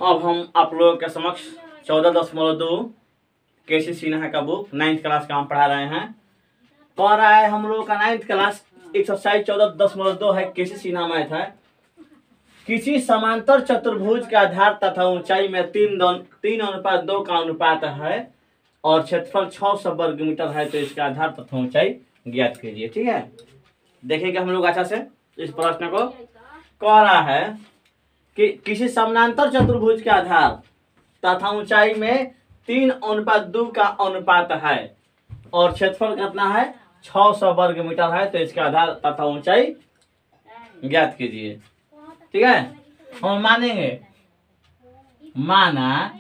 अब हम आप लोगों के समक्ष 14.2 केसी सिन्हा का बुक 9th क्लास का हम पढ़ा रहे हैं। कह रहा है हम लोगों का 9th क्लास एक्सरसाइज 14.2 है, केसी सिन्हा मैथ है। किसी समांतर चतुर्भुज के आधार तथा ऊंचाई में 3:2 का अनुपात है और क्षेत्रफल 600 वर्ग मीटर है, तो इसका आधार तथा ऊंचाई ज्ञात कीजिए। ठीक है, देखेंगे हम लोग अच्छा से इस प्रश्न को। कह रहा है कि किसी समांतर चतुर्भुज के आधार तथा ऊंचाई में 3:2 का अनुपात है और क्षेत्रफल कितना है 600 वर्ग मीटर है, तो इसका आधार तथा ऊंचाई ज्ञात कीजिए। ठीक है, हम मानेंगे माना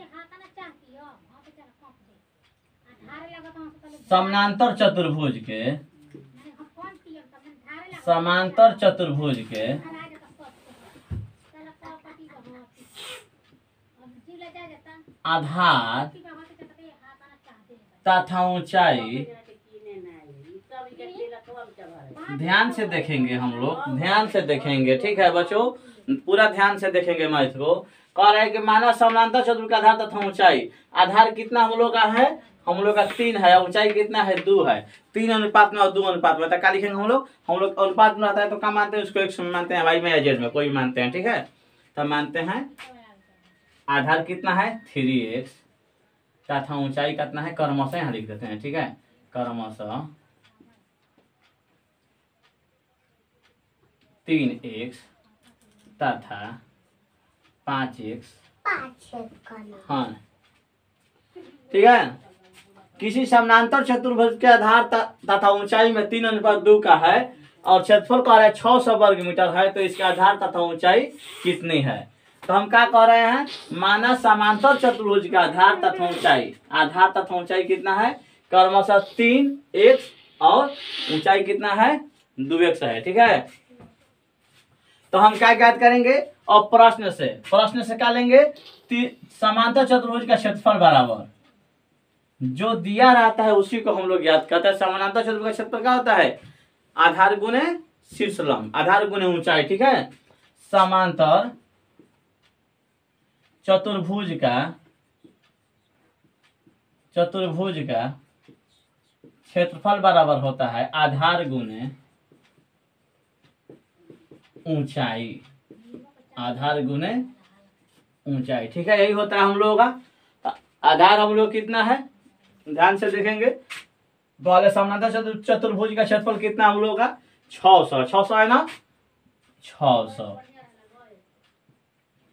समांतर चतुर्भुज के आधार तथा ऊंचाई ध्यान से देखेंगे, हम लोग ध्यान से देखेंगे। ठीक है बच्चों, पूरा ध्यान से देखेंगे मैथ को। कह रहे हैं कि माना समांतर चतुर्भुज का आधार तथा ऊंचाई, आधार कितना हम लोग का है, हम लोग का 3 है, ऊंचाई कितना है 2 है। 3 अनुपात में और 2 अनुपात में, तो क्या लिखेंगे हम लोग अनुपात में रहता है तो क्या मानते हैं उसको, x में मानते हैं, y में या z में, कोई मानते हैं। ठीक है, तो मानते हैं आधार कितना है 3x तथा ऊंचाई कितना है क्रमशः यहाँ लिख देते हैं। ठीक है, क्रमशः 3x तथा 5x। हाँ ठीक है, किसी समानांतर चतुर्भुज के आधार तथा ऊंचाई में 3:2 का है और क्षेत्रफल कह रहा है 600 वर्ग मीटर है, तो इसका आधार तथा ऊंचाई कितनी है। तो हम क्या कह रहे हैं, माना समांतर चतुर्भुज का आधार तथा ऊंचाई, आधार तथा ऊंचाई कितना है क्रमशः 3x और ऊंचाई कितना है 2x है। ठीक है, तो हम क्या ज्ञात करेंगे, और प्रश्न से क्या लेंगे, समांतर चतुर्भुज का क्षेत्रफल बराबर जो दिया रहता है उसी को हम लोग ज्ञात करते हैं। समानांतर चतुर्भुज का क्षेत्रफल क्या होता है, आधार गुने शीर्षलंब, आधार गुने ऊंचाई। ठीक है, समांतर चतुर्भुज का क्षेत्रफल बराबर होता है आधार गुने ऊंचाई, आधार गुने ऊंचाई। ठीक है, यही होता है हम लोगों का आधार। हम लोग कितना है ध्यान से देखेंगे, पहले समांतर चतुर्भुज का क्षेत्रफल कितना हम लोगों का 600 है ना, 600।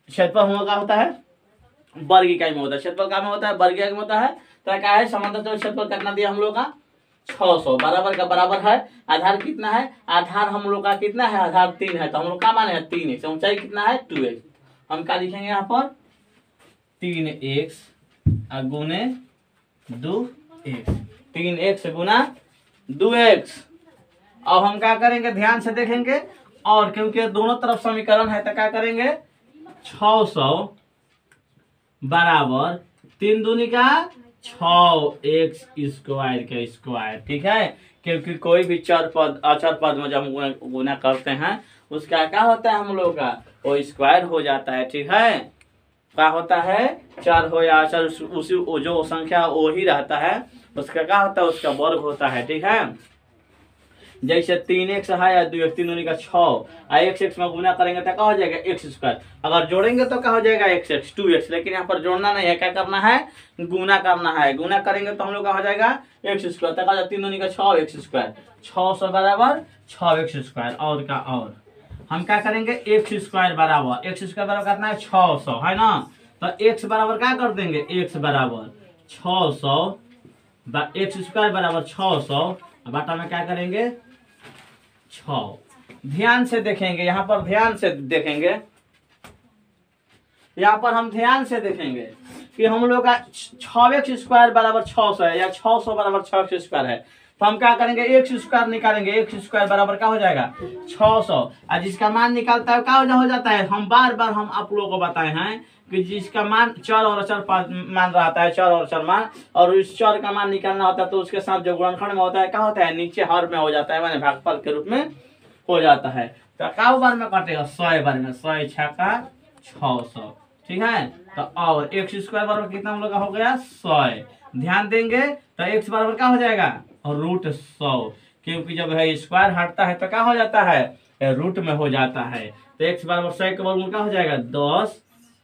क्षेत्रफल हम लोग का होता है वर्ग इकाई में होता है, क्षेत्रफल का में होता है वर्ग इकाई में होता है। तो क्या है समांतर क्षेत्रफल कितना दिया हम लोग का 600, बराबर का बराबर है। आधार कितना है, आधार हम लोग का कितना है, आधार 3 है, तो हम लोग क्या माने हैं 3x। ऊंचाई कितना है 2x, हम क्या लिखेंगे यहाँ पर 3x गुने 2x, 3x गुना 2x। अब हम क्या करेंगे ध्यान से देखेंगे, और क्योंकि दोनों तरफ समीकरण है तो क्या करेंगे 600 बराबर 3 दूनी का 6x स्क्वायर के स्क्वायर। ठीक है, क्योंकि कोई भी चर पद अचर पद में जब हम गुना करते हैं उसका क्या होता है हम लोग का वो स्क्वायर हो जाता है। ठीक है, क्या होता है चर हो या अचर उसी जो संख्या वो ही रहता है उसका क्या होता है उसका वर्ग होता है। ठीक है, जैसे 3x है या 2x, 3 दूनी का 6, x में गुना करेंगे तो क्या हो जाएगा x स्क्वायर, अगर जोड़ेंगे तो क्या हो जाएगा x 2x। लेकिन यहाँ पर जोड़ना नहीं है, क्या करना है गुना करना है। गुना करेंगे तो हम लोग का हो जाएगा x स्क्वायर, तो 3 दूनी का 6x स्क्वायर, 600 बराबर 6x स्क्वायर। और का और हम क्या करेंगे x स्क्वायर बराबर कितना है 600 है ना, तो x बराबर क्या कर देंगे x बराबर 600, x स्क्वायर बराबर 600 बटा में क्या करेंगे 6। ध्यान से देखेंगे, यहाँ पर ध्यान से देखेंगे, यहाँ पर हम ध्यान से देखेंगे कि हम लोग का 6x स्क्वायर बराबर 600 है या 600 बराबर 6x स्क्वायर है। तो हम क्या करेंगे x स्क्वायर निकालेंगे, x स्क्वायर बराबर क्या हो जाएगा 600, और जिसका मान निकालता है क्या हो जाता है, हम बार बार हम आप लोगों को बताए हैं कि जिसका मान चर और अचर मान रहता है, चर और अचर मान, और उस चर का मान निकालना होता है तो उसके साथ जो गुणनखंड में होता है क्या होता है नीचे हर में हो जाता है, माने भागफल के रूप में हो जाता है। तो क्या बार में कटेगा 100 बार में, 100 छक्का 600, ठीक है। तो और एक्स स्क्वायर बराबर कितना हम लोग का हो गया 100। ध्यान देंगे तो एक्स बराबर क्या हो जाएगा √100, क्योंकि जब है स्क्वायर हटता है तो क्या हो जाता है रूट में हो जाता है। तो एक्स बराबर 100 के वर्गमूल क्या हो जाएगा 10,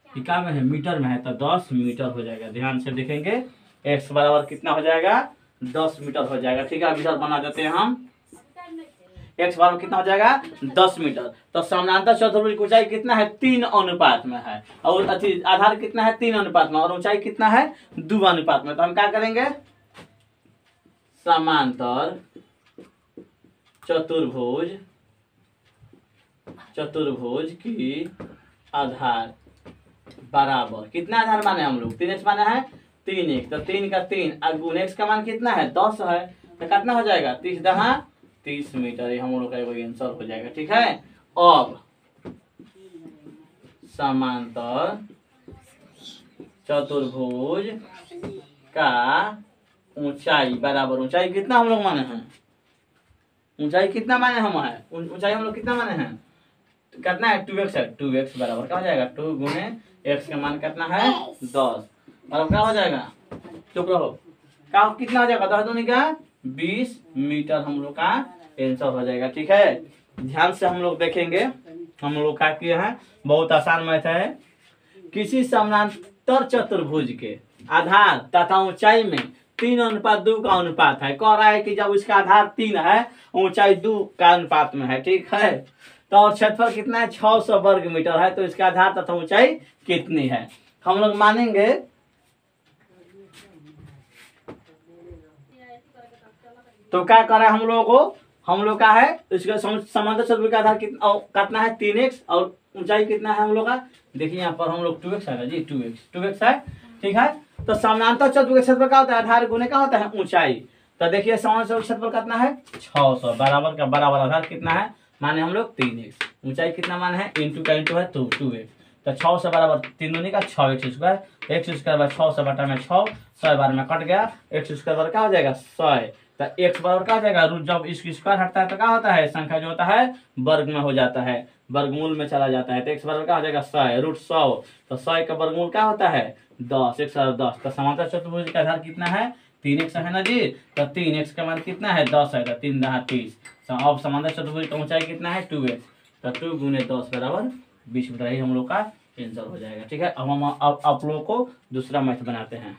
क्या में है मीटर में है तो 10 मीटर हो जाएगा। ध्यान से देखेंगे एक्स बराबर कितना हो जाएगा 10 मीटर हो जाएगा, ठीक है। मीटर बना देते हैं हम, एक्स बराबर कितना हो जाएगा 10 मीटर। तो समानांतर चतुर्भुज की ऊंचाई कितना है 3 अनुपात में है, और आधार कितना है 3 अनुपात में, और ऊंचाई कितना है 2 अनुपात में। तो हम क्या करेंगे समांतर चतुर्भुज की आधार बराबर कितना आधार माने हम लोग 3x माने है 3x, तो 3 का 3 और गुण x का मान कितना है 10 है, तो कितना हो जाएगा 30 दहा 30 मीटर। ये हम लोग का आंसर हो जाएगा, ठीक है। अब समांतर चतुर्भुज का ऊंचाई बराबर, ऊंचाई कितना हम लोग माने हैं, ऊंचाई कितना माने हम है, ऊंचाई हम लोग कितना माने हैं कितना है 2x है, 2x बराबर क्या हो जाएगा 2 गुणे x का मान कितना है 10, और क्या हो जाएगा चुप रहो क्या कितना हो जाएगा 10 दूनी का 20 मीटर हम लोग का आंसर हो जाएगा, ठीक है। ध्यान से हम लोग देखेंगे, हम लोग क्या किए हैं बहुत आसान मैथ है। किसी समांतर चतुर्भुज के आधार तथा ऊंचाई में 3:2 का अनुपात है। कह रहा है कि जब इसका आधार 3 है ऊंचाई 2 का अनुपात में है, ठीक है। तो और क्षेत्रफल कितना है 600 वर्ग मीटर है, तो इसका आधार तथा ऊंचाई कितनी है। हम लोग मानेंगे तो क्या करा हम लोगों को, हम लोग का है इसका समांतर चतुर्भुज का आधार कितना है 3x, और ऊंचाई कितना है हम लोग का, देखिए यहाँ पर हम लोग 2x है ना जी 2x है, ठीक है। तो समांतर चतुर्भुज क्षेत्रफल क्या होता है आधार गुने क्या होता है ऊंचाई। तो देखिए समांतर क्षेत्रफल कितना है 600 बराबर का बराबर आधार कितना है माने हम लोग 3x, ऊंचाई कितना माने है इंटू का इंटू है 2x, तो 600 बराबर 3 दूनी का 6x square, x square bar 600 बटा में 6 100 बार में कट गया, x स्क्वायर बार क्या हो जाएगा 100, तो x बराबर क्या हो जाएगा रूट, जब इसकी स्क्वायर हटता है तो क्या होता है संख्या जो होता है वर्ग में हो जाता है, वर्गमूल में चला जाता है। तो x बराबर क्या हो जाएगा 100 √100, तो 100 का वर्गमूल क्या होता है 10, 110। तो समांतर चतुर्भुज का आधार कितना है 3x है ना जी, तो 3x का मान कितना है 10 है, तो 3 दहा 30। अब समांतर चतुर्भुज का ऊंचाई कितना है 2x, तो 2 गुने 10 बराबर 20 मीटर, ही हम लोग का आंसर हो जाएगा, ठीक है। अब हम आप लोगों को दूसरा मैथ बनाते हैं।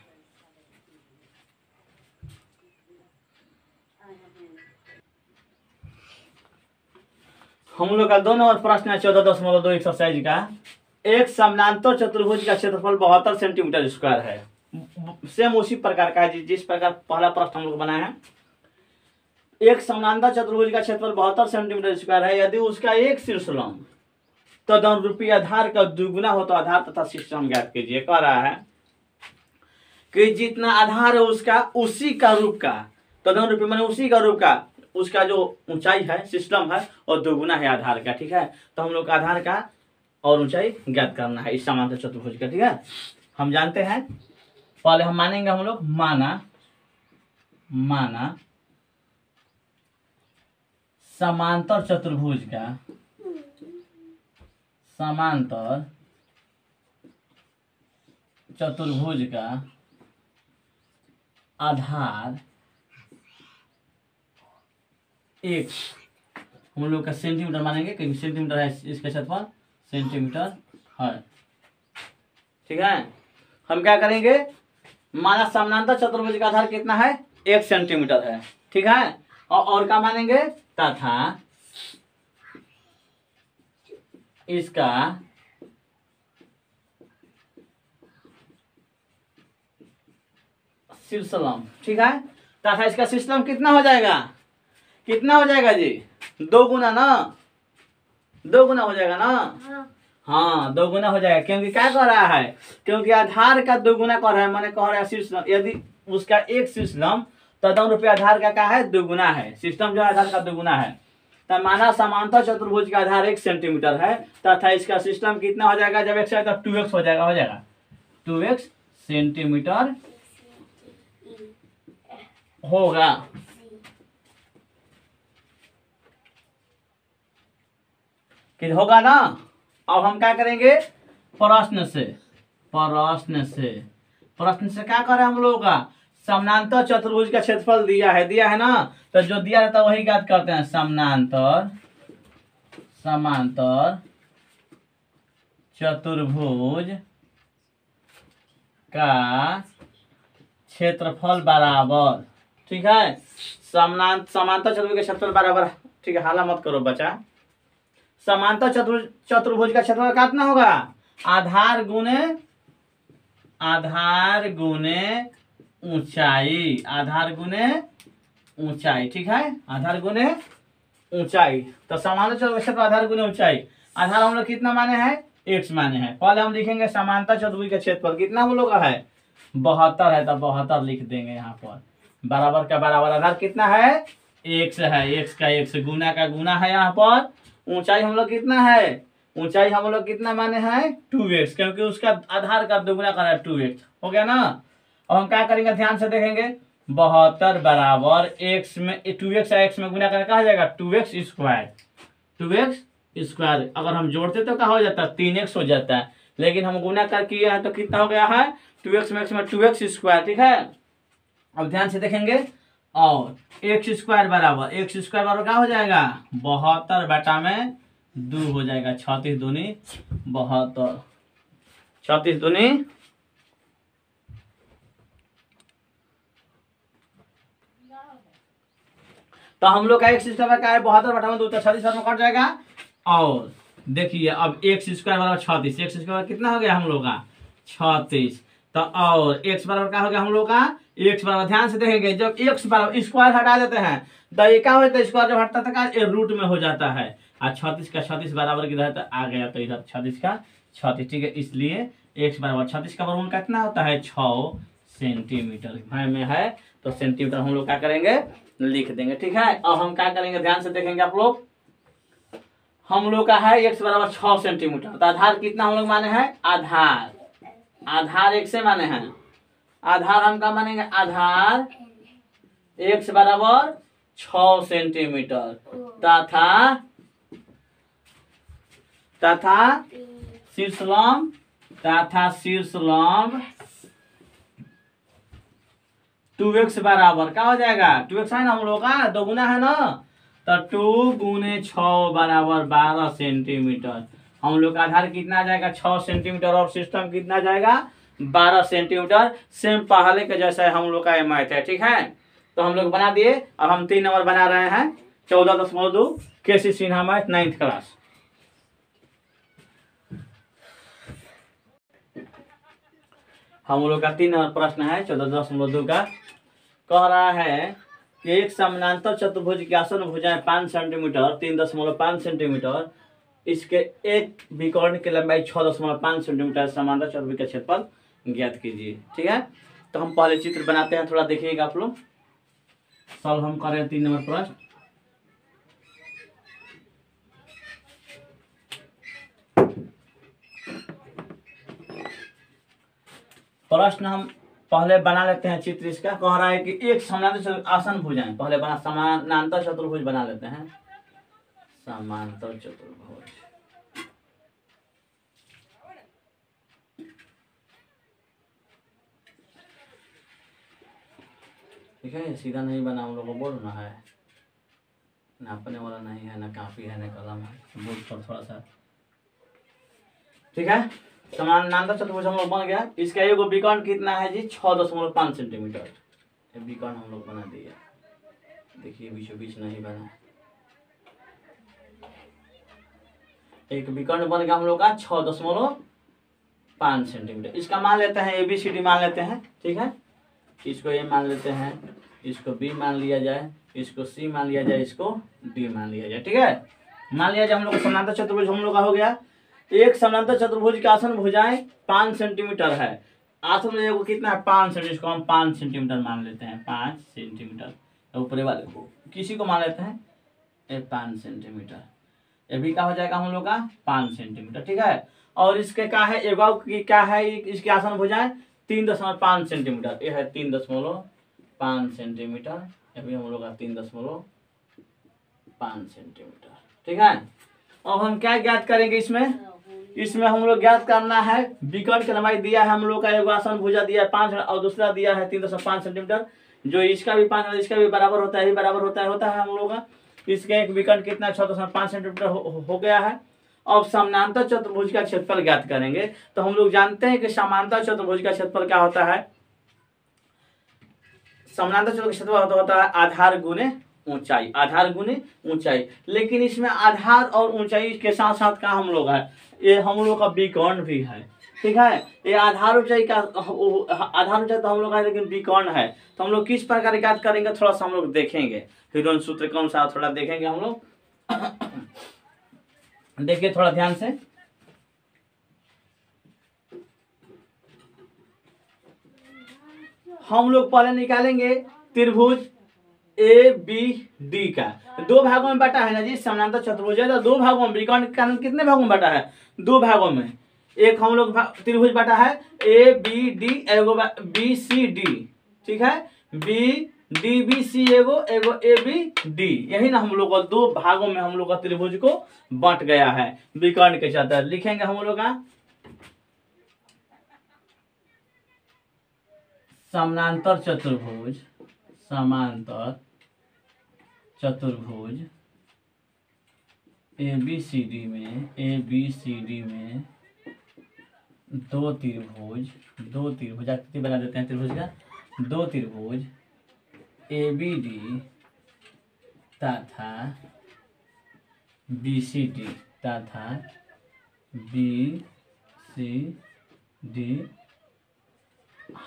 हम लोग का दोनों और प्रश्न है 14.2 एक्सरसाइज का। एक समानांतर चतुर्भुज का क्षेत्रफल 72 सेंटीमीटर स्क्वायर है, सेम उसी प्रकार का है जिस प्रकार पहला प्रश्न हम लोग बनाए हैं। एक समानांतर चतुर्भुज का क्षेत्रफल 72 सेंटीमीटर स्क्वायर है, यदि उसका एक शीर्षलंब तदनुरूपी आधार का दुगुना हो तो आधार तथा शीर्षलंब ज्ञात कीजिए। कह रहा है कि जितना आधार है उसका उसी का रूप का, तदनुरूपी माने उसी का रूप का, उसका जो ऊंचाई है सिस्टम है और दोगुना है आधार का, ठीक है। तो हम लोग आधार का और ऊंचाई ज्ञात करना है इस समांतर चतुर्भुज का, ठीक है। हम जानते हैं पहले हम मानेंगे हम लोग माना समांतर चतुर्भुज का आधार एक, हम लोग का सेंटीमीटर मानेंगे क्योंकि सेंटीमीटर है इसका क्षेत्रफल सेंटीमीटर है, ठीक है। हम क्या करेंगे माना समानांतर चतुर्भुज का आधार कितना है 1 सेंटीमीटर है, ठीक है। और क्या मानेंगे तथा इसका शीर्षलंब, ठीक है। तथा इसका शीर्षलंब कितना हो जाएगा जी 2 गुना ना, 2 गुना हो जाएगा ना, हाँ 2 गुना हो जाएगा। क्योंकि क्या कह रहा है, क्योंकि आधार का 2 गुना कर रहा है, माने कह रहा है शीर्षलंब यदि उसका एक शीर्षलंब तदनुरूपी आधार का क्या है 2 गुना है, सिस्टम जो आधार का 2 गुना है। तो माना समांतर चतुर्भुज का आधार 1 सेंटीमीटर है तथा इसका सिस्टम कितना हो जाएगा जब 1 से तो 2x हो जाएगा 2x सेंटीमीटर होगा। कि होगा ना। अब हम क्या करेंगे, प्रश्न से क्या करें हम लोगों का, समानांतर चतुर्भुज का क्षेत्रफल दिया है ना, तो जो दिया रहता है वही ज्ञात करते हैं। समांतर चतुर्भुज का क्षेत्रफल बराबर, ठीक है, समांतर चतुर्भुज का क्षेत्रफल बराबर, ठीक है, हाला मत करो बच्चा। समांतर चतुर्भुज का क्षेत्रफल कितना होगा, आधार गुने ऊंचाई, ठीक है, आधार गुने ऊंचाई। तो समांतर चतुर्भुज का क्षेत्रफल आधार गुने ऊंचाई, आधार हम लोग कितना माने हैं, x माने हैं। पहले हम लिखेंगे समांतर चतुर्भुज का क्षेत्रफल कितना हम लोग का है, 72 है, तो 72 लिख देंगे यहाँ पर। बराबर का बराबर, आधार कितना है, x है, x का x, गुना का गुना है यहाँ पर। ऊंचाई हम लोग कितना है, ऊंचाई हम लोग कितना माने हैं 2x, क्योंकि उसका आधार का दुगुना करा है 2x, हो गया ना। और हम क्या करेंगे, ध्यान से देखेंगे, 72 बराबर x में 2x है, x में गुना करके कहा जाएगा 2x स्क्वायर। अगर हम जोड़ते तो क्या हो जाता है, 3x हो जाता है, लेकिन हम गुना कर किए हैं तो कितना हो गया है, 2x में 2x स्क्वायर, ठीक है। अब ध्यान से देखेंगे, और x स्क्वायर बराबर क्या हो जाएगा, 72 बटा में 2 हो जाएगा, 36 दूनी 72, 36 दूनी तो हम लोग का x स्क्वायर का है 72 बटा में 2, तो 36 में कट जाएगा। और देखिए अब x स्क्वायर बराबर 36, x स्क्वायर कितना हो गया हम लोग का 36, तो और x बराबर क्या हो गया हम लोग का, x बराबर, ध्यान से देखेंगे, जब x बराबर स्क्वायर हटा देते हैं तो ये क्या होता है, स्क्वायर जब हटता था ये रूट में हो जाता है। और 36 का 36 बराबर किधर तो आ गया, तो इधर 36 का 36, ठीक है, इसलिए x बराबर 36 का वर्गमूल कितना होता है, 6 सेंटीमीटर में है, तो सेंटीमीटर हम लोग क्या करेंगे, लिख देंगे, ठीक है। अब हम क्या करेंगे, ध्यान से देखेंगे आप लोग, हम लोग का है x बराबर 6 सेंटीमीटर, तो आधार कितना हम लोग माने हैं, आधार x से माने हैं, आधार हम क्या मानेंगे, आधार x बराबर 6 सेंटीमीटर तथा शीर्षलंब 2x बराबर क्या हो जाएगा, 2x है ना हम लोग का, दो गुना है ना, तो 2 गुने 6 बराबर 12 सेंटीमीटर। हम लोग का आधार कितना आ जाएगा, 6 सेंटीमीटर, और सिस्टम कितना जाएगा, 12 सेंटीमीटर। सेम पहले के जैसा हम लोग का मैथ है, ठीक है। तो हम लोग बना दिए। अब हम 3 नंबर बना रहे हैं, 14.2 KC Sinha math 9th class. हम लोग का 3 नंबर प्रश्न है 14.2 का, कह रहा है कि एक समानांतर चतुर्भुज की आसन भुजाएं 5 सेंटीमीटर 3.5 सेंटीमीटर, इसके एक विकर्ण की लंबाई 6.5 सेंटीमीटर, समांतर चतुर्भुज का क्षेत्रफल ज्ञात कीजिए, ठीक है। तो हम पहले चित्र बनाते हैं, थोड़ा देखिएगा आप लोग, सॉल्व हम करें 3 नंबर प्रश्न। प्रश्न हम पहले बना लेते हैं चित्र इसका। कह रहा है कि एक समानांतर आसन भुजाएं, पहले बना समानांतर चतुर्भुज बना लेते हैं, समांतर चतुर्भुज, ठीक है। सीधा नहीं बना, हम लोग को बोलना है, नापने वाला नहीं है, ना कापी है, ना कलम है, बोर्ड पर थोड़ा सा, ठीक है। समानांतर चतुर्भुज हम लोग बन गया। इसका एक विकर्ण कितना है जी, 6.5 सेंटीमीटर। विकर्ण हम लोग बना दिया, देखिए बीचों बीच नहीं बना, एक विकर्ण बन गया हम लोग का 6.5 सेंटीमीटर। इसका मान लेते हैं ABCD मान लेते हैं, ठीक है। इसको A मान लेते हैं, इसको B मान लिया जाए, इसको C मान लिया जाए, इसको D मान लिया जाए, ठीक है। मान लिया जाए हम लोग का समानांतर चतुर्भुज हम लोग का हो गया। एक समानांतर चतुर्भुज की आसन भुजाएं 5 सेंटीमीटर है, आसन में कितना है 5 सेंटीमीटर, इसको हम 5 सेंटीमीटर मान लेते हैं, 5 सेंटीमीटर। ऊपर वाले को किसी को मान लेते हैं 5 सेंटीमीटर, ये भी क्या हो जाएगा हम लोग का 5 सेंटीमीटर, ठीक है। और इसके क्या है, एगो की क्या है, इसकी आसन भुजाएं 3.5 सेंटीमीटर, ये है 3.5 सेंटीमीटर, ये भी हम लोग का 3.5 सेंटीमीटर, ठीक है। अब हम क्या ज्ञात करेंगे इसमें हम लोग ज्ञात करना है विकर्ण की लंबाई दिया है हम लोग का, एक आसन भुजा दिया है 5 और दूसरा दिया है 3.5 सेंटीमीटर, जो इसका भी 5 और इसका भी बराबर होता है, बराबर होता है हम लोग का। इसका एक विकर्ण कितना 6.5 सेंटीमीटर हो गया है। अब समानांतर चतुर्भुज का क्षेत्रफल ज्ञात करेंगे। तो हम लोग जानते हैं कि समांतर चतुर्भुज का क्षेत्रफल क्या होता है, समानांतर चतुर्भुज का क्षेत्रफल होता है आधार गुने ऊंचाई, आधार गुने ऊंचाई। लेकिन इसमें आधार और ऊंचाई के साथ साथ का हम लोग है, ये हम लोग का विकर्ण भी है, ठीक है। ये आधार ऊंचाई तो हम लोग का, लेकिन विकर्ण है। तो हम लोग किस प्रकार ज्ञात करेंगे थोड़ा सा हम लोग देखेंगे। हिरोन सूत्र कौन सा थोड़ा देखेंगे हम लोग। देखिए थोड़ा ध्यान से, हम लोग पहले निकालेंगे त्रिभुज ए बी डी का, दो भागों में बटा है ना जी, समानांतर चतुर्भुज है तो दो भागों में, विकर्ण के कारण कितने भागों में बटा है, दो भागों में। एक हम लोग त्रिभुज बटा है ए बी डी, एगो बी सी डी, ठीक है, बी डी बी सी एगो ए बी डी, यही ना हम लोग को दो भागों में हम लोग का त्रिभुज को बंट गया है विकर्ण के साथ। लिखेंगे हम लोग का समानांतर चतुर्भुज, समांतर चतुर्भुज ए बी सी डी में दो त्रिभुज आकृति बना देते हैं त्रिभुज का, दो त्रिभुज ए बी डी तथा बी सी डी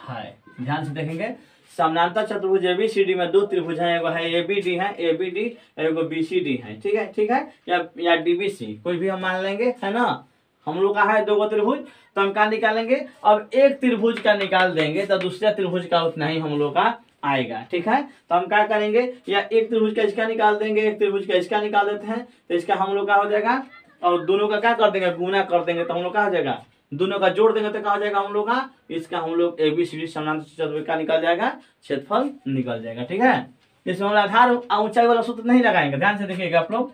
है। ध्यान से देखेंगे, समानांतर चतुर्भुज ए बी सी डी में दो त्रिभुज हैं, एगो है ए बी डी है, ए बी डी, एगो बी सी डी है, ठीक है, या डी बी सी कोई भी हम मान लेंगे, है ना। हम लोग का है दो त्रिभुज, तो हम क्या निकालेंगे, अब एक त्रिभुज का निकाल देंगे तो दूसरे त्रिभुज का उतना ही हम लोग का आएगा, ठीक है। तो हम क्या करेंगे, या एक त्रिभुज का इसका निकाल देंगे, एक त्रिभुज का इसका निकाल देते हैं, तो इसका हम लोग का हो जाएगा, और दोनों का क्या कर देंगे, गुना कर देंगे, तो हम लोग का हो जाएगा, दोनों का जोड़ देंगे तो क्या हो जाएगा हम लोग का, इसका हम लोग ए बी सी डी समानांतर चतुर्भुज का निकल जाएगा, क्षेत्रफल निकल जाएगा, ठीक है। इसमें हम आधार ऊंचाई वाला सूत्र नहीं लगाएंगे, ध्यान से देखिएगा आप लोग।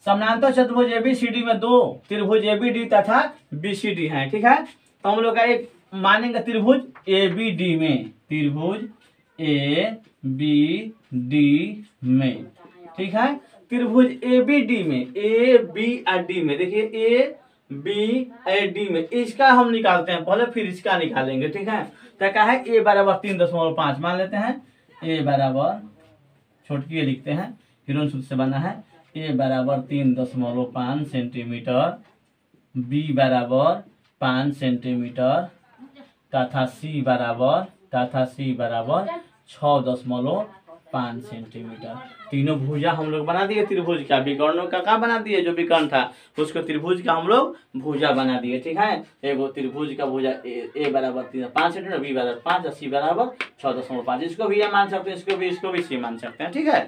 समानांतर चतुर्भुज ए बी सी डी में दो त्रिभुज ए बी डी तथा बी सी डी है, ठीक है। तो हम लोग का एक मानेंगे त्रिभुज ए बी डी में, त्रिभुज ए बी डी में, ठीक है। त्रिभुज ए बी डी में, ए बी और डी में, देखिए ए बी ए डी में, इसका हम निकालते हैं पहले, फिर इसका निकालेंगे, ठीक है। तो क्या है, ए बराबर 3.5 मान लेते हैं, ए बराबर छोटकी ए लिखते हैं, हिरोन सूत्र से बना है, ए बराबर 3.5 सेंटीमीटर, बी बराबर 5 सेंटीमीटर तथा सी बराबर 6.5 सेंटीमीटर। तीनों भुजा हम लोग बना दिए त्रिभुज का, विकर्णों का क्या बना दिए, जो विकर्ण था उसको त्रिभुज का हम लोग भुजा बना दिए, ठीक है। एगो त्रिभुज का भुजा ए बराबर 5 सेंटीमीटर, बी बराबर 5 और सी बराबर 6.5, इसको भी मान सकते हैं, इसको भी सी मान सकते हैं, ठीक है।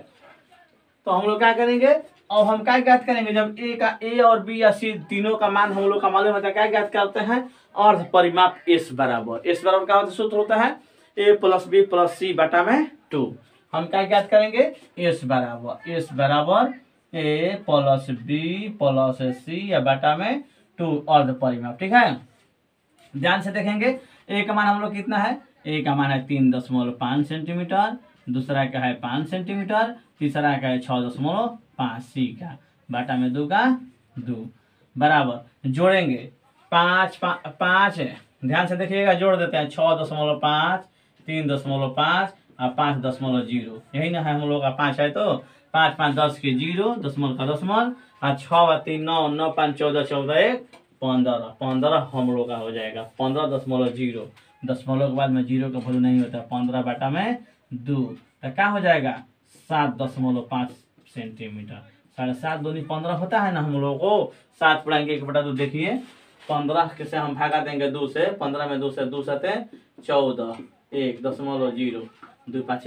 तो हम लोग क्या करेंगे, और हम क्या ज्ञात करेंगे, जब ए और बी या सी तीनों का मान हम लोग का मालूम होता है, क्या ज्ञात करते हैं, अर्ध परिमाप एस बराबर क्या होता है, सूत्र होता है ए प्लस बी प्लस सी बटा में 2। हम क्या ज्ञात करेंगे, एस बराबर ए प्लस बी प्लस सी या बटा में 2 अर्ध परिमाप, ठीक है। ध्यान से देखेंगे, ए का मान हम लोग कितना है, ए का मान है 3.5 सेंटीमीटर, दूसरा का है 5 सेंटीमीटर, तीसरा का है 6.5, सी का बटा में 2 का 2 बराबर, जोड़ेंगे 5 ध्यान से देखिएगा, जोड़ देते हैं 6.5, 3.5 और 5.0, यही ना है हम लोग का, 5 है तो 5 5 10 के 0, दशमलव का दशमलव, और 6 और 3 9, 9 5 14, 14 1 15 हम लोग का हो जाएगा 15.0, दशमलव के बाद में 0 का वैल्यू नहीं होता, 15 बटा में 2, तो क्या हो जाएगा 7.5 सेंटीमीटर, 7.5 दूनी 15 होता है ना हम लोग को, 7 पढ़ाएंगे 1/2, देखिए 15 के से हम भागा देंगे 2 से, 15 में 2 से 2 सते 14, 1.0, 2 5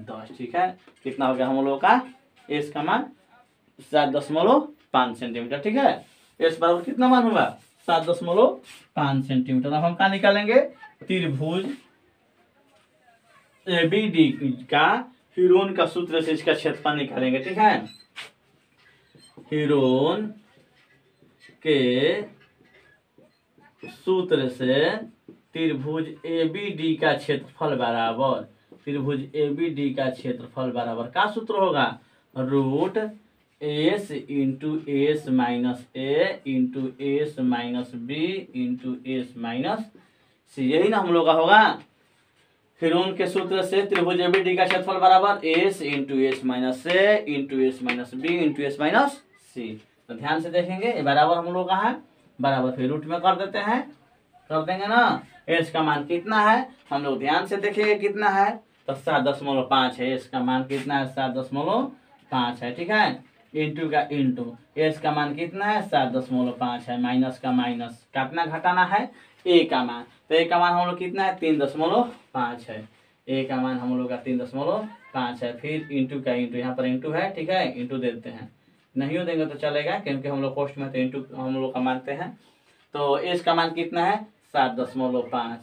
10, ठीक है। कितना हो गया हम लोग का, एस का मान 7.5 सेंटीमीटर, ठीक है। एस बराबर कितना मान होगा, 7.5 सेंटीमीटर। अब हम क्या निकालेंगे, त्रिभुज ए बी डी का हिरोन का सूत्र से इसका क्षेत्रफल निकालेंगे, ठीक है। हीरोन के सूत्र से त्रिभुज ABD का क्षेत्रफल बराबर, त्रिभुज ABD का क्षेत्रफल बराबर का सूत्र होगा, root S into S minus A into S minus B into S minus C. यही ना हम लोग का होगा। हीरोन के सूत्र से त्रिभुज ABD का क्षेत्रफल बराबर S into S minus A into S minus B into S minus C. तो ध्यान से देखेंगे, ये बराबर हम लोग का है, बराबर फिर रूट में कर देते हैं, कर देंगे ना। एस का मान कितना है हम लोग ध्यान से देखेंगे कितना है, तो 7.5 है। एस का मान कितना है, 7.5 है, ठीक है। इंटू का इंटू, एस का मान कितना है, 7.5 है, माइनस का माइनस, कितना घटाना है, ए का मान, तो ए का मान हम लोग कितना है, 3.5 है। ए का मान हम लोग का 3.5 है। फिर इंटू का इंटू, यहाँ पर इंटू है, ठीक है, इंटू दे देते हैं, नहीं देंगे तो चलेगा क्योंकि हम लोग पोस्ट में तो इंटू हम लोग का मानते हैं। तो एस का मान कितना है, 7.5,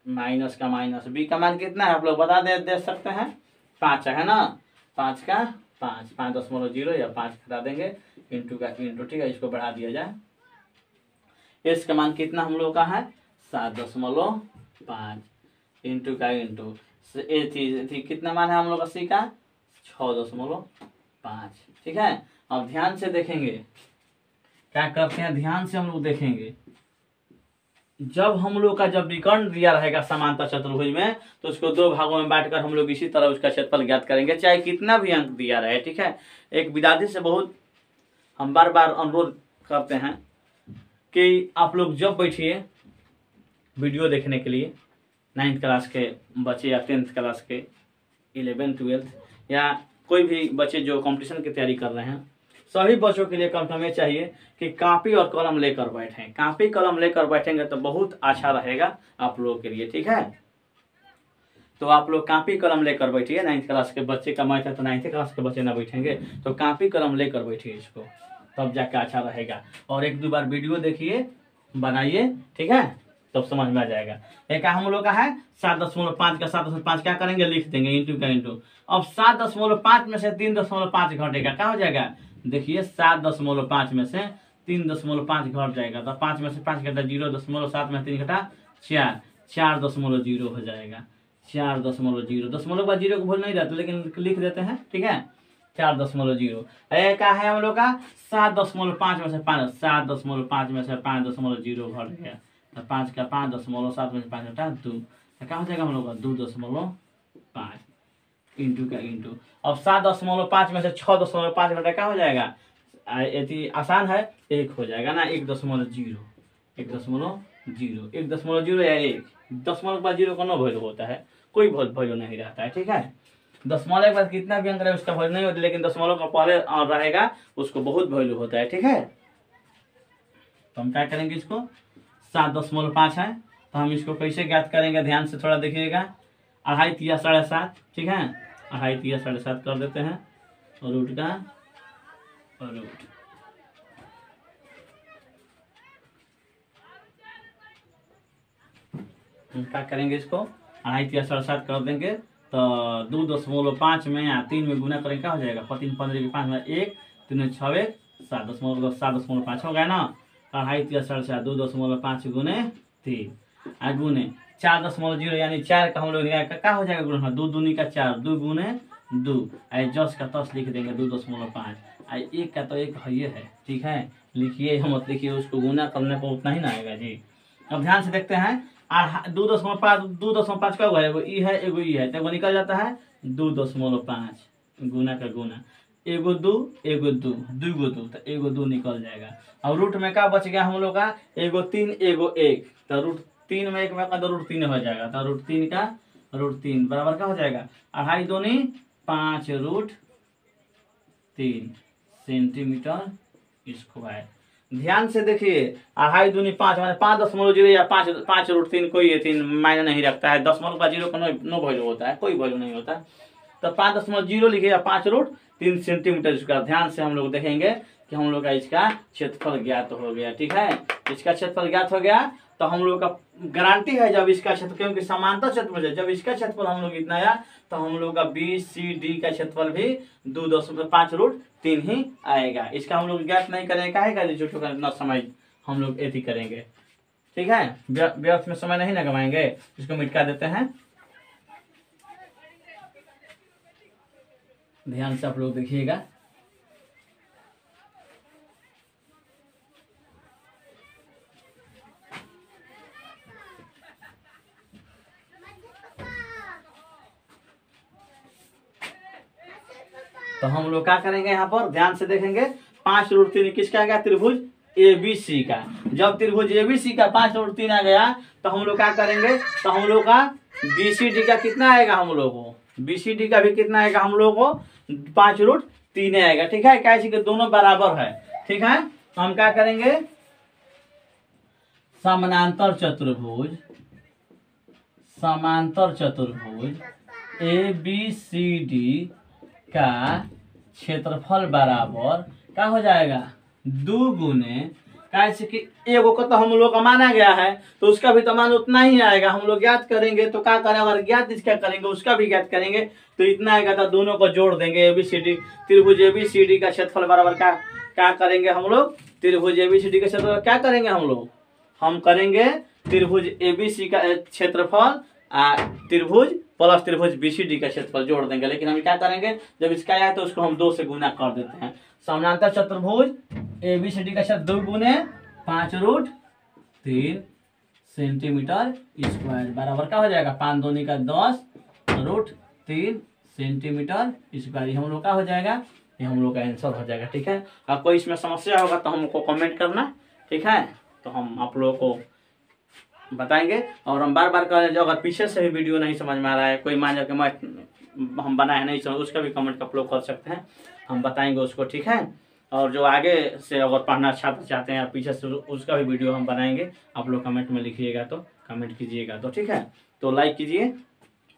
माइनस का माइनस, बी का मान कितना है आप लोग बता दे सकते हैं, 5 है ना, 5 का 5.0 या 5 घटा देंगे, इंटू का इंटू, ठीक है, इसको बढ़ा दिया जाए। एस का मान कितना हम लोग का है, 7.5, इंटू का इंटू, थी कितना मान है हम लोग का, सी का 6.5, ठीक है। अब ध्यान से देखेंगे क्या करते हैं, ध्यान से हम लोग देखेंगे, जब हम लोग का जब विकर्ण दिया रहेगा समांतर चतुर्भुज में, तो उसको दो भागों में बांटकर हम लोग इसी तरह उसका क्षेत्रफल ज्ञात करेंगे, चाहे कितना भी अंक दिया रहे, ठीक है। एक विद्यार्थी से बहुत हम बार बार अनुरोध करते हैं कि आप लोग जब बैठिए वीडियो देखने के लिए, 9th क्लास के बच्चे या 10th क्लास के, 11th 12th या कोई भी बच्चे जो कंपटीशन की तैयारी कर रहे हैं, सभी बच्चों के लिए कम से कम ये चाहिए कि कॉपी और कलम लेकर बैठें। कॉपी कलम लेकर बैठेंगे तो बहुत अच्छा रहेगा आप लोगों के लिए, ठीक है। तो आप लोग कॉपी कलम लेकर बैठिए। 9th क्लास के बच्चे का मैथ है तो 9th क्लास के बच्चे ना बैठेंगे, तो कॉपी कलम लेकर बैठिए इसको, तब जाकर अच्छा रहेगा। और 1-2 बार वीडियो देखिए, बनाइए, ठीक है, तब समझ में आ जाएगा। एक हम लोग का है 7.5 का 7.5 क्या करेंगे, लिख देंगे इंटू का इंटू। अब 7.5 में से 3.5 घटेगा, क्या हो जाएगा, देखिए 7.5 में से 3.5 घट जाएगा, तो 5 में से 5 घटा 0.7 में 3 घटा 4, 4.0 हो जाएगा, 4.0। दशमलव का 0 को भूल नहीं रहता, लेकिन लिख देते हैं, ठीक है, 4.0। क्या है हम लोग का 7.5 में से 5, 7.5 में से 5.0 घट गया, तो 5 का 5.7 में से 5 घटा 2, तो क्या हो जाएगा हम लोग का 2.5 इंटू का इंटू। अब 7.5 में से 6.5 घटा क्या हो जाएगा, यदि आसान है 1 हो जाएगा ना, 1.0, 1.0, 1.0 या 1, दशमलव का 0 का नो वैल्यू होता है, कोई वैल्यू नहीं रहता है, ठीक है। दशमलव के बाद कितना भी अंक रहे उसका वैल्यू नहीं होता, लेकिन दशमलव का पहले रहेगा उसको बहुत वैल्यू होता है, ठीक है। तो हम क्या करेंगे, इसको 7.5 है तो हम इसको कैसे ज्ञात करेंगे, ध्यान से थोड़ा देखिएगा। 2.5 या 7.5, ठीक है, 2.5 या 7.5 कर देते हैं, और रूट का और रूट, हम क्या करेंगे, इसको 2.5 या 7.5 कर देंगे, तो 2.5 में या 3 में गुना करेंगे, क्या हो जाएगा, 3 15 के 5 में 1, 3 6 7.5 हो गया ना। 2.5 या 7.5, 2.5 गुने 3 गुने 4.0 यानी 4 का हम लोग क्या हो जाएगा गुना, 2 दूनी का 4, 2 गुने 2, जस का तस लिख देंगे 2.5, 1 का तो 1 है, ठीक है, लिखिए, मत लिखिए, उसको गुना करने पर उतना ही ना आएगा जी। अब ध्यान से देखते हैं, 2.5 का एगो ई है, एगो ई है, तो एगो निकल जाता है 2.5 गुना का गुना, एगो 2 एगो 2, 2 गो 2, तो एगो 2 निकल जाएगा। और रूट में क्या बच गया हम लोग का, एगो 3 एगो 1, तो रूट 3 में 1 में तो रूट 3 हो जाएगा, तो रूट 3 का रूट 3 बराबर क्या हो जाएगा, 2.5 दूनी 5 रूट 3 सेंटीमीटर स्क्वायर। ध्यान से देखिए, 2.5 दूनी 5 माने 5.0 या 5 रूट 3, कोई ये 3 मायने नहीं रखता है, दशमलव का 0 का नो वैल्यू होता है, कोई वैल्यू नहीं होता, तो 5.0 लिखिए या 5 रूट 3 सेंटीमीटर स्क्वायर। ध्यान से हम लोग देखेंगे कि हम लोग का इसका क्षेत्रफल ज्ञात हो गया। ठीक है, इसका क्षेत्रफल ज्ञात हो गया तो हम लोग का गारंटी है जब इसका क्षेत्र, क्योंकि समांतर क्षेत्रफल है, जब इसका क्षेत्रफल हम लोग इतना आया तो हम लोग का BCD का क्षेत्रफल भी 2.5√3 ही आएगा। इसका हम लोग ज्ञात नहीं करेंगे, काहे जो इतना समय हम लोग ऐसी करेंगे। ठीक है, व्यर्थ में समय नहीं ना गवाएंगे, इसको मिटा देते हैं। ध्यान से आप लोग देखिएगा। तो हम लोग क्या करेंगे, यहाँ पर ध्यान से देखेंगे। 5√3 किसका आ गया, त्रिभुज ABC का। जब त्रिभुज ABC का 5√3 आ गया तो हम लोग क्या करेंगे, तो हम लोग का BCD का कितना आएगा, हम लोग को BCD का भी कितना आएगा, हम लोग को 5√3 आएगा। ठीक है, कैसे कि दोनों बराबर है। ठीक है, तो हम क्या करेंगे, समानांतर चतुर्भुज ABCD का क्षेत्रफल बराबर क्या हो जाएगा, 2 गुने, कैसे कि एगो को तो हम लोग का माना गया है तो उसका भी तो मान उतना ही आएगा। हम लोग ज्ञात करेंगे तो क्या करें, अगर ज्ञात इसका करेंगे उसका भी ज्ञात करेंगे तो इतना आएगा, तो दोनों को जोड़ देंगे। ABCD त्रिभुज ABCD का क्षेत्रफल बराबर क्या करेंगे हम लोग, त्रिभुज ABCD का क्षेत्रफल क्या करेंगे हम करेंगे त्रिभुज ABC का क्षेत्रफल त्रिभुज प्लस त्रिभुज BCD का क्षेत्रफल जोड़ देंगे। लेकिन हम क्या करेंगे, जब इसका आया तो उसको हम 2 से गुना कर देते हैं। समानांतर चतुर्भुज ABCD का क्षेत्र 2 गुने 5√3 सेंटीमीटर स्क्वायर बराबर क्या हो जाएगा, 5 दूनी का 10√3 सेंटीमीटर स्क्वायर। हम लोग का हो जाएगा, ये हम लोग का आंसर हो जाएगा। ठीक है, अब कोई इसमें समस्या होगा तो हमको कमेंट करना। ठीक है, तो हम आप लोगों को बताएंगे। और हम बार बार कह रहे हैं, जो अगर पीछे से भी वीडियो नहीं समझ में आ रहा है, कोई मान जाकर हम बनाए नहीं समझ, उसका भी कमेंट अपलोड कर सकते हैं, हम बताएंगे उसको। ठीक है, और जो आगे से अगर पढ़ना छात्र चाहते हैं या पीछे से, उसका भी वीडियो हम बनाएंगे। आप लोग कमेंट में लिखिएगा तो कमेंट कीजिएगा तो। ठीक है, तो लाइक कीजिए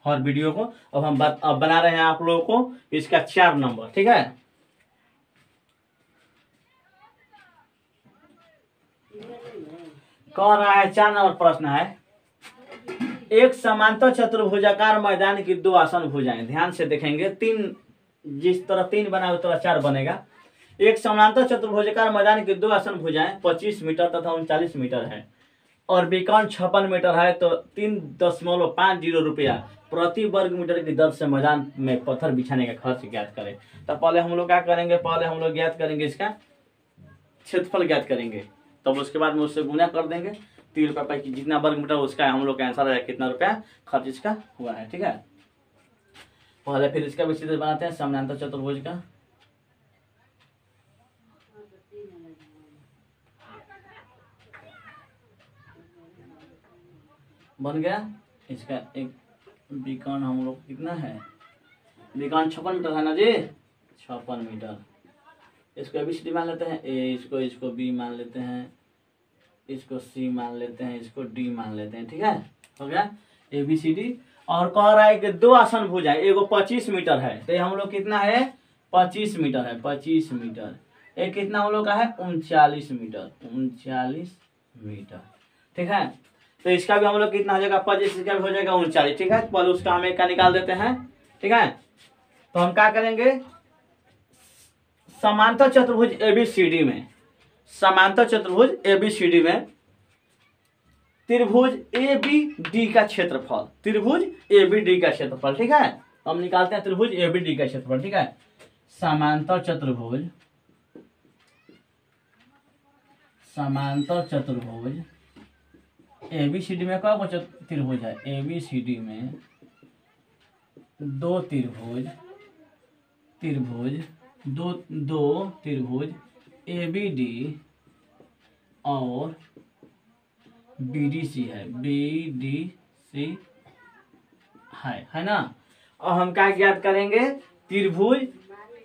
और वीडियो को। अब हम अब बना रहे हैं आप लोगों को इसका 4 नंबर। ठीक है, कह रहा है 4 नंबर प्रश्न है, एक समांतर चतुर्भुजाकार मैदान की 2 आसन भुजाएं। ध्यान से देखेंगे, 3 जिस तरह 3 बना उस तरह 4 बनेगा। एक समांतर चतुर्भुजाकार मैदान की 2 आसन भुजाएं 25 मीटर तथा 39 मीटर है और विकर्ण 56 मीटर है, तो 3.50 रुपया प्रति वर्ग मीटर की दर से मैदान में पत्थर बिछाने का खर्च ज्ञात करें। तो पहले हम लोग क्या करेंगे, पहले हम लोग ज्ञात करेंगे इसका क्षेत्रफल ज्ञात करेंगे, तब उसके बाद में उससे गुना कर देंगे। 3 रुपये की जितना वर्ग मीटर उसका हम लोग का आंसर है, कितना रुपया खर्च इसका हुआ है। ठीक है, पहले फिर इसका भी सीधे बनाते हैं, समानांतर चतुर्भुज का। बन गया इसका एक विकर्ण हम लोग कितना है, विकर्ण 56 मीटर है ना जी, 56 मीटर। इसको ABCD मान लेते हैं, A, इसको B मान लेते हैं, इसको C मान लेते हैं, इसको D मान लेते हैं। ठीक है, हो गया ABCD। और कह रहा है कि 2 आसन भुजाएं, एगो 25 मीटर है, तो हम लोग कितना है, 25 मीटर है, 25 मीटर। एक कितना हम लोग का है, 39 मीटर, 39 मीटर। ठीक है, तो इसका भी हम लोग कितना हो जाएगा, 25, इसका भी हो जाएगा 39। ठीक है, पहले उसका हम एक का निकाल देते हैं। ठीक है, तो हम क्या करेंगे, समांतर चतुर्भुज ABCD में, समांतर चतुर्भुज ABCD में त्रिभुज ABD का क्षेत्रफल, त्रिभुज ABD का क्षेत्रफल। ठीक है, हम निकालते हैं त्रिभुज ABD का क्षेत्रफल। ठीक है, समांतर चतुर्भुज ABCD में क्या त्रिभुज है, ABCD में 2 त्रिभुज ABD और BDC है ना। और हम क्या ज्ञात करेंगे, त्रिभुज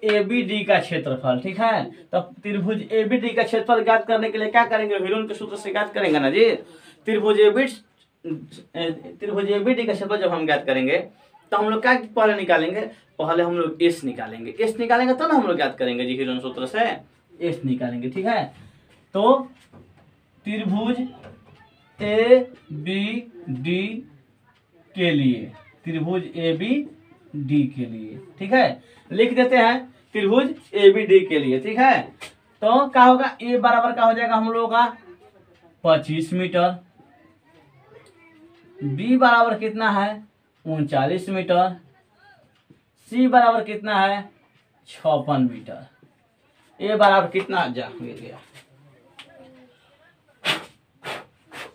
ABD का क्षेत्रफल। ठीक है, तब त्रिभुज ABD का क्षेत्रफल ज्ञात करने के लिए क्या करेंगे, विलोम के सूत्र से ज्ञात करेंगे ना जी। त्रिभुज ABD का क्षेत्रफल जब हम ज्ञात करेंगे तो हम लोग क्या पहले निकालेंगे, पहले हम लोग S निकालेंगे, S निकालेंगे तो ना हम लोग ज्ञात करेंगे जी विलोम सूत्र से। एस निकालेंगे। ठीक है, तो त्रिभुज ए बी डी के लिए, त्रिभुज ए बी डी के लिए, ठीक है, लिख देते हैं त्रिभुज ए बी डी के लिए। ठीक है, तो क्या होगा, ए बराबर क्या हो जाएगा हम लोगों का 25 मीटर, बी बराबर कितना है 39 मीटर, सी बराबर कितना है 56 मीटर, ए बराबर कितना जा गया,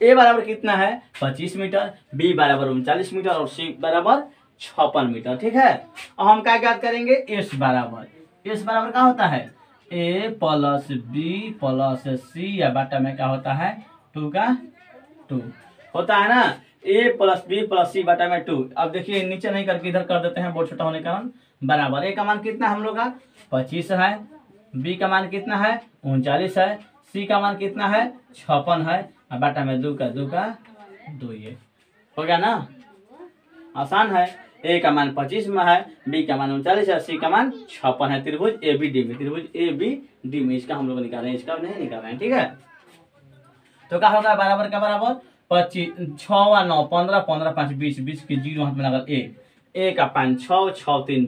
ए बराबर कितना है 25 मीटर, बी बराबर 39 मीटर और सी बराबर 56 मीटर। ठीक है, अब हम क्या याद करेंगे, एस बराबर क्या होता है ए प्लस बी प्लस सी या बाटा में क्या होता है 2 का 2 होता है ना, ए प्लस बी प्लस सी बाटा में 2। अब देखिए नीचे नहीं करके इधर कर देते हैं, बहुत छोटा होने के कारण, बराबर ए का मान कितना हम लोग का 25 है, बी का मान कितना है 39 है, सी का मान कितना है 56 है, और बाटा में 2 का 2 ये हो गया ना, आसान है। ए का मान 25 में है, बी का मान 39 है, सी का मान 56 है, त्रिभुज ए बी डी में, त्रिभुज ए बी डी में इसका हम लोग निकाल रहे हैं, इसका नहीं निकाल रहे हैं। ठीक है, तो क्या होगा बराबर का बराबर 25 6 व 9 15 15 5 20 20 के 0 हाथ में लगा ए का 5 6 6 3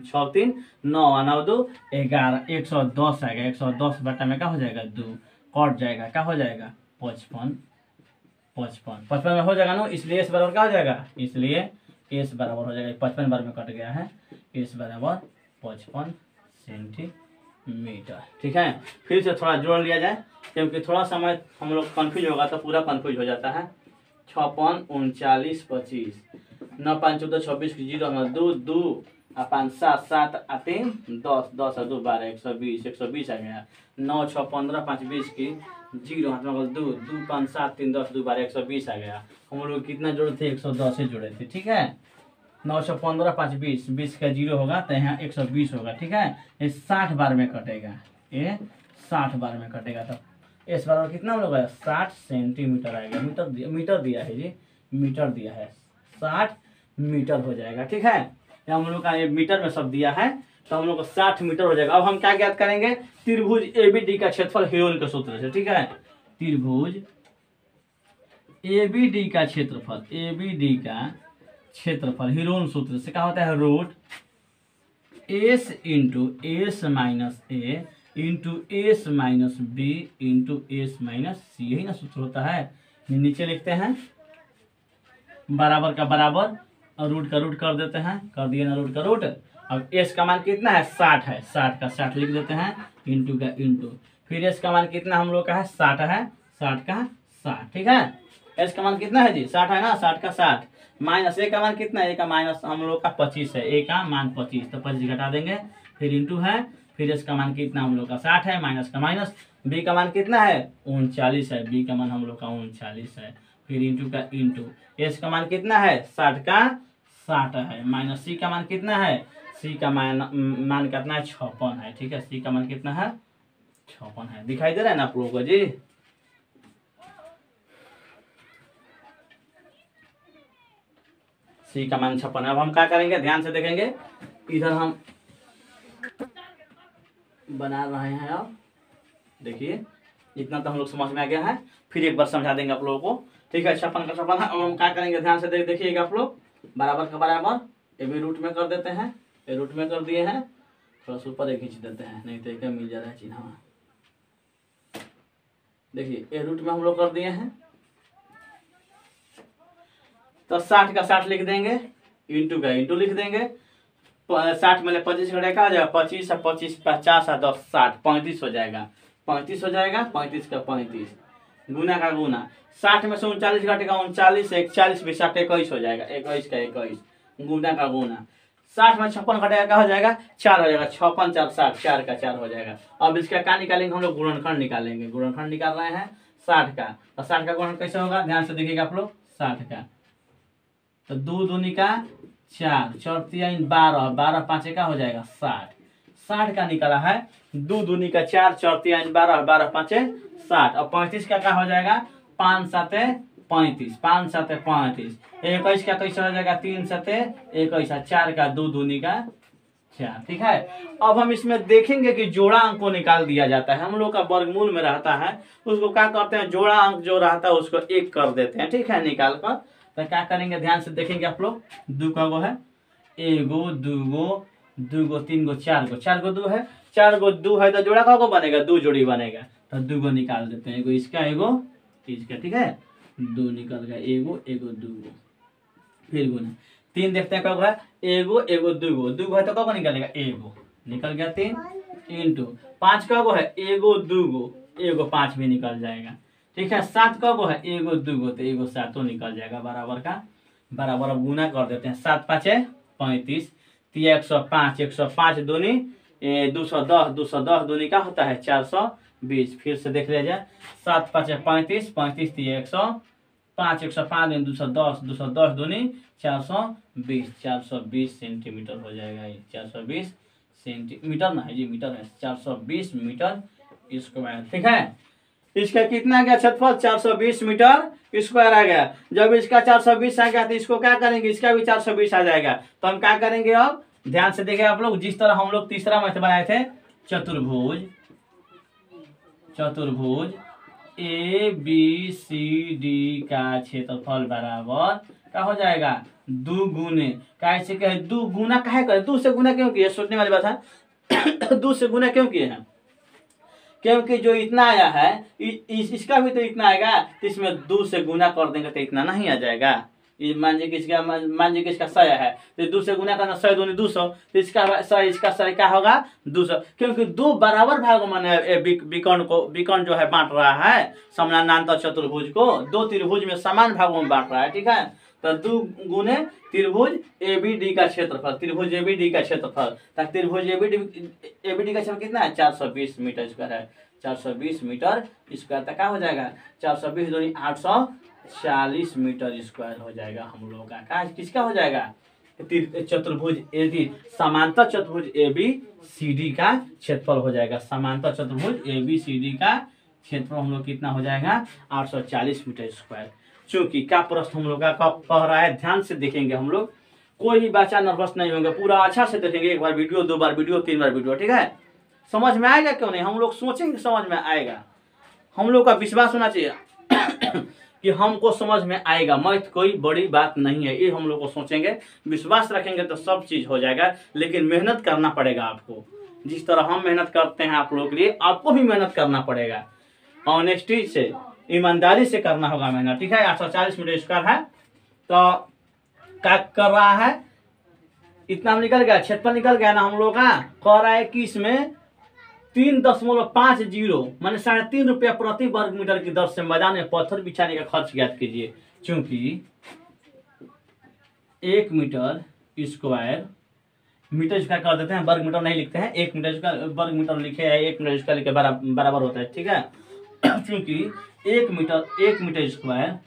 6 3 9 व 9 2 11 110 आएगा, 110 बटा में क्या हो जाएगा 2 कट जाएगा, क्या हो जाएगा 55 में हो जाएगा ना, इसलिए एस बराबर क्या हो जाएगा, इसलिए एस बराबर हो जाएगा 55 बार में कट गया है, एस बराबर 55 सेंटीमीटर। ठीक है, फिर से थोड़ा जोड़ लिया जाए क्योंकि थोड़ा समय हम लोग कंफ्यूज होगा तो पूरा कंफ्यूज हो जाता है। 56 39 25 9 5 14 26 0 2 2 5 7 7 3 10 10 2 12 120 आ गया, 9 6 15 5 20 की 0 हाथ में 2 2 5 7 3 10 2 12 120 आ गया। हम लोग कितना जोड़े थे 110 से जोड़े थे। ठीक है, 915 5 20 20 का 0 होगा तो यहाँ 120 होगा। ठीक है, ये 60 बार में कटेगा, ये 60 बार में कटेगा, तो इस बार कितना हम लोग 60 सेंटीमीटर आएगा, मीटर दिया है जी, मीटर दिया है 60 मीटर हो जाएगा। ठीक है, हम लोग का ये मीटर में सब दिया है तो हम लोग को 60 मीटर हो जाएगा। अब हम क्या ज्ञात करेंगे, त्रिभुज एबीडी का क्षेत्रफल हेरोन के सूत्र से। ठीक है, त्रिभुज एबीडी का क्षेत्रफल, एबीडी का क्षेत्रफल हेरोन सूत्र से क्या होता है, root S into S minus A into S minus B into S minus C, यही ना सूत्र होता है। नीचे लिखते हैं बराबर का बराबर और रूट का रूट कर देते हैं, कर दिए ना रूट का रूट। अब एस का मान कितना है 60 है, 60 का 60 लिख देते हैं, इंटू का इंटू, फिर एस का मान कितना हम लोग का है 60 है, 60 का 60। ठीक है, एस का मान कितना है जी 60 है ना, 60 का 60 माइनस ए का मान कितना है, ए का माइनस हम लोग का 25 है, ए का मान 25 तो 25 घटा देंगे, फिर इंटू है, फिर एस का मान कितना हम लोग का 60 है, माइनस का माइनस, बी का मान कितना है 39 है, बी का मान हम लोग का 39 है, फिर इंटू का इंटू, एस का मान कितना है 60 का 60 है, माइनस सी का मान कितना है, सी का मान कितना है 56 है। ठीक है, सी का मान कितना है 56 है, दिखाई दे रहा है ना आप लोगों को जी। सी का मान 56 है। अब हम क्या करेंगे, ध्यान से देखेंगे, इधर हम बना रहे हैं, अब देखिए इतना तो हम लोग समझ में आ गया है, फिर एक बार समझा देंगे आप लोगों को। ठीक है, 56 का 56 है। अब हम क्या करेंगे, ध्यान से देखिएगा आप लोग, बराबर का बराबर ये भी रूट में कर देते हैं, ये रूट में कर दिए हैं, थोड़ा सा ऊपर खींच देते हैं, नहीं तो क्या मिल जा रहा है चिन्ह। देखिए ये रूट में हम लोग कर दिए हैं, तो 60 का 60 लिख देंगे, इंटू का इंटू लिख देंगे, 60 में 25 घटा का आ जाएगा, 25 और 25 50 और 10 60 35 हो जाएगा, 35 हो जाएगा, 35 का 35 गुना का गुना, 60 में से 39 घटेगा 39, 41 भी 60 21 हो जाएगा, 21 का 21 गुना का गुना, 60 में 56 घटेगा क्या हो जाएगा 4 हो जाएगा, 56 4 60 4 का 4 हो जाएगा। अब इसका क्या निकालेंगे हम लोग, गुणनखंड निकालेंगे, गुणनखंड निकाल रहे हैं 60 का, और 60 का गुणन कैसे होगा, ध्यान से देखिएगा आप लोग, 60 का तो 2 दूनी का 4 4 3 12 12 5 का हो जाएगा 60, 60 का निकाला है, 2 दूनी का 4 4 3 12 12 5 60, और 35 का क्या हो जाएगा 5 7 35 5 7 35, 21 का कैसे हो जाएगा 3 7 21, 4 का 2 दूनी का 4। ठीक है, अब हम इसमें देखेंगे कि जोड़ा अंक को निकाल दिया जाता है। हम लोग का वर्गमूल में रहता है, उसको क्या करते हैं, जोड़ा अंक जो रहता है उसको 1 कर देते हैं। ठीक है, निकाल कर तो क्या करेंगे, ध्यान से देखेंगे आप लोग। 2 का गो है, 1 गो 2 गो 2 गो 3 गो 4 गो, 4 गो 2 है, 4 गो 2 है तो जोड़ा का गो बनेगा, 2 जोड़ी बनेगा। तो 2 गो निकाल देते हैं, एगो इसका एगो इसका। ठीक है, 2 निकल गया, एगो एगो 2 गो, फिर गुना 3 देखते हैं कब है, एगो एगो 2 गो, 2 गो है तो कब निकलेगा, एगो निकल गया 3 इंटू 5 का गो है, एगो 2 गो, एगो 5 भी निकल जाएगा। ठीक है, 7 का गो है, एगो 2 गो तो एगो 7 निकल जाएगा, बराबर का बराबर। अब गुना कर देते हैं, 7 5 35, 105, 105 दूनी 210, 210 दूनी का होता है 420। फिर से देख लिया जाए, 7 5 35, 35 105, 105 210, 210 दूनी 420, 420 सेंटीमीटर हो जाएगा। ये 420 सेंटीमीटर ना है जी, मीटर है, 420 मीटर स्क्वायर। ठीक है, इसका कितना आ गया क्षेत्रफल, 420 मीटर स्क्वायर आ गया। जब इसका 420 आ गया तो इसको क्या करेंगे, इसका भी 420 आ जाएगा। तो हम क्या करेंगे, अब ध्यान से देखिए आप लोग, जिस तरह हम लोग तीसरा मैथ बनाए थे, चतुर्भुज ए बी सी डी का क्षेत्रफल बराबर क्या हो जाएगा, 2 गुने, कैसे कहे 2 गुना काहे करे, 2 से गुना क्यों किए, सोचने वाली बात है। 2 से गुना क्यों किए हैं, क्योंकि जो इतना आया है इसका भी तो इतना आएगा, तो इसमें 2 से गुना कर देंगे तो इतना नहीं आ जाएगा। मान लीजिए कि इसका 100 है तो 2 से गुना करना, 100 दूनी 200, तो इसका 100 क्या होगा 200, क्योंकि 2 बराबर भागों में विकर्ण जो है बांट रहा है, समानांतर चतुर्भुज को 2 त्रिभुज में समान भागों में बांट रहा है। ठीक है, तो 2 गुने त्रिभुज एबीडी का क्षेत्रफल, त्रिभुज एबीडी का क्षेत्रफल, त्रिभुज एबीडी का क्षेत्रफल कितना है, 420 मीटर स्क्वायर है, 420 मीटर स्क्वायर तक क्या हो जाएगा, 420 दूनी 840 मीटर स्क्वायर हो जाएगा हम लोगों का। किसका हो जाएगा, चतुर्भुज एबी, समांतर चतुर्भुज एबी सी डी का क्षेत्रफल हो जाएगा। समांतर चतुर्भुज एबी सी डी का क्षेत्रफल हम लोग कितना हो जाएगा, 840 मीटर स्क्वायर। चूंकि क्या प्रश्न हम लोग का कह रहा है, ध्यान से देखेंगे हम लोग, कोई भी बच्चा नर्वस नहीं होंगे, पूरा अच्छा से देखेंगे, 1 बार वीडियो, 2 बार वीडियो, 3 बार वीडियो। ठीक है, समझ में आएगा क्यों नहीं, हम लोग सोचेंगे समझ में आएगा, हम लोग का विश्वास होना चाहिए कि हमको समझ में आएगा, मैथ कोई बड़ी बात नहीं है, ये हम लोग को सोचेंगे, विश्वास रखेंगे तो सब चीज हो जाएगा। लेकिन मेहनत करना पड़ेगा आपको, जिस तरह हम मेहनत करते हैं आप लोगों के लिए, आपको भी मेहनत करना पड़ेगा, ऑनेस्टी से, ईमानदारी से करना होगा मेहनत। ठीक है, 840 मीटर स्क्वायर है, तो क्या कर रहा है, इतना निकल गया, क्षेत्रफल निकल गया ना हम लोग का। कह रहा है कि इसमें 3.50 माने 3.5 रुपया प्रति वर्ग मीटर की दर से मैदान में पत्थर बिछाने का खर्च ज्ञात कीजिए। चूंकि 1 मीटर स्क्वायर, मीटर स्क्वायर कर देते हैं, वर्ग मीटर नहीं लिखते हैं, 1 मीटर स्क्वायर वर्ग मीटर लिखे है, 1 मीटर स्क्वायर लिखे बराबर होता है। ठीक है, क्योंकि 1 मीटर स्क्वायर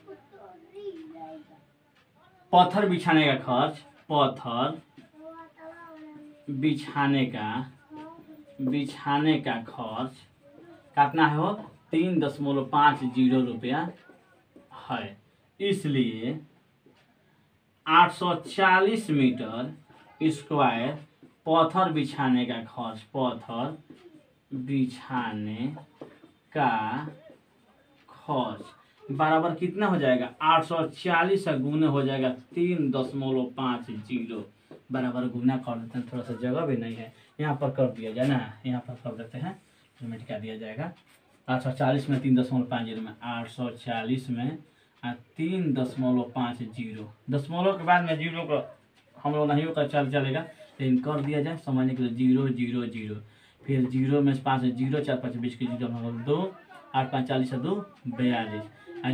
पत्थर बिछाने का खर्च, पत्थर बिछाने का खर्च कितना है, वो 3.50 रुपया है। इसलिए 840 मीटर स्क्वायर पत्थर बिछाने का खर्च, पत्थर बिछाने का खर्च बराबर कितना हो जाएगा, 840 गुना हो जाएगा 3.50 बराबर। गुना कर देते हैं, थोड़ा सा जगह भी नहीं है, यहाँ पर कर दिया जाए ना, यहाँ पर कर देते हैं, लिमिट क्या दिया जाएगा, 840 में 3.50 में 840 में 3.50, दशमलव के बाद में जीरो को हम लोग नहीं होकर चलेगा, लेकिन कर दिया जाए समझने के लिए, 0 0 0, फिर 0 में 5 0, 4 5 20 के 0 2, 8 5 40 2 42,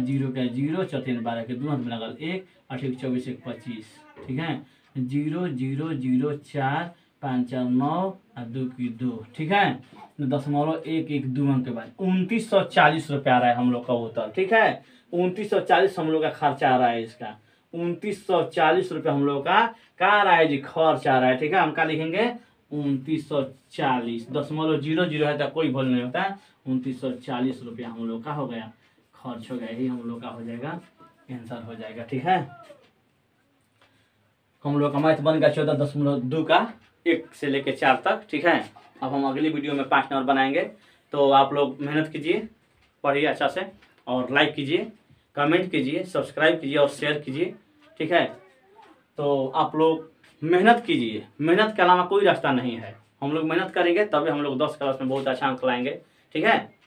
0 का 0, 4 3 12 के 2 हाथ में लगल 1, 8 1 24 1 25। ठीक है, 0 0 0 4 5 4 9 और 2 की 2। ठीक है, 0.112 अंक के बाद 2940 रुपया आ रहा है हम लोग का उत्तर। ठीक है, 2940 हम लोग का खर्चा आ रहा है, इसका 2940 रुपया हम लोग का क्या आ रहा है जी, खर्च आ रहा है। ठीक है, हम क्या लिखेंगे, 2940, 0.00 है तो कोई वैल्यू नहीं होता है, 2940 रुपया हम लोग का हो गया, खर्च हो गया, यही हम लोग का हो जाएगा, आंसर हो जाएगा। ठीक है, हम लोग का मैथ बन गया 14.2 का 1 से लेकर 4 तक, ठीक है। अब हम अगली वीडियो में 5 नंबर बनाएंगे। तो आप लोग मेहनत कीजिए, पढ़िए अच्छा से, और लाइक कीजिए, कमेंट कीजिए, सब्सक्राइब कीजिए और शेयर कीजिए, ठीक है। तो आप लोग मेहनत कीजिए, मेहनत के अलावा कोई रास्ता नहीं है। हम लोग मेहनत करेंगे तभी हम लोग 10 क्लास में बहुत अच्छा अंक लाएंगे, ठीक है।